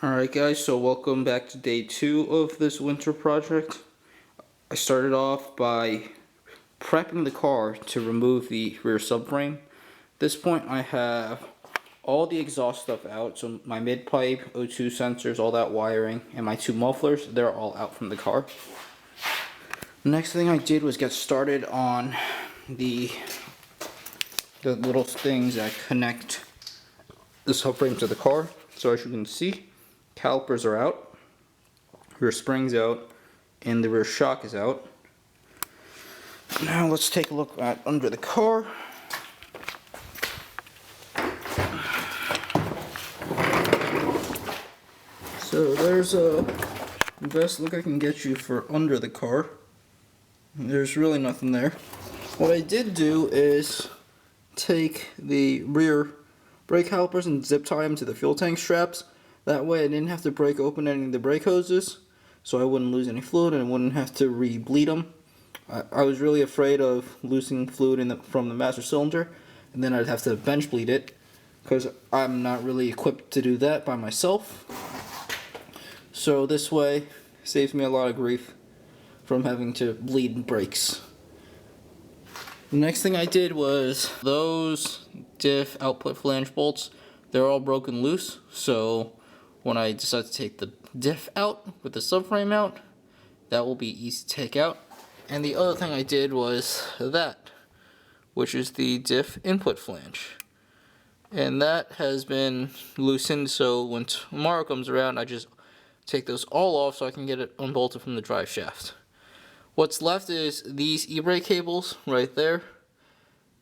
Alright guys, so welcome back to day 2 of this winter project. I started off by prepping the car to remove the rear subframe. At this point I have all the exhaust stuff out, so my mid-pipe, O2 sensors, all that wiring, and my 2 mufflers, they're all out from the car. The next thing I did was get started on the little things that connect the subframe to the car. So as you can see, calipers are out, rear spring's out, and the rear shock is out. Now let's take a look at under the car. So there's the best look I can get you for under the car. There's really nothing there. What I did do is take the rear brake calipers and zip tie them to the fuel tank straps. That way I didn't have to break open any of the brake hoses, so I wouldn't lose any fluid and I wouldn't have to re-bleed them. I was really afraid of losing fluid from the master cylinder, and then I'd have to bench bleed it, because I'm not really equipped to do that by myself. So this way saves me a lot of grief from having to bleed brakes. The next thing I did was those diff output flange bolts, they're all broken loose, so when I decide to take the diff out with the subframe out, that will be easy to take out. And the other thing I did was that, which is the diff input flange. And that has been loosened, so when tomorrow comes around, I just take those all off so I can get it unbolted from the drive shaft. What's left is these e-brake cables right there.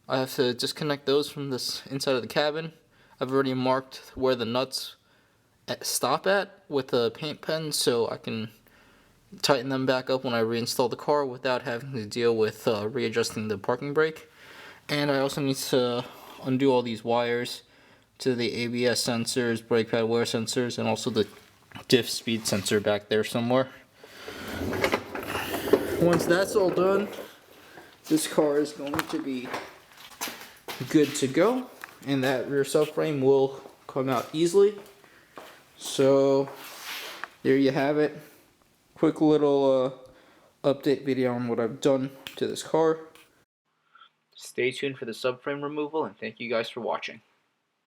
I have to disconnect those from this inside of the cabin. I've already marked where the nuts stop at with a paint pen, so I can tighten them back up when I reinstall the car without having to deal with readjusting the parking brake. And I also need to undo all these wires to the ABS sensors, brake pad wear sensors, and also the diff speed sensor back there somewhere. Once that's all done, this car is going to be good to go, and that rear subframe will come out easily. So there you have it. Quick little update video on what I've done to this car. Stay tuned for the subframe removal, and thank you guys for watching.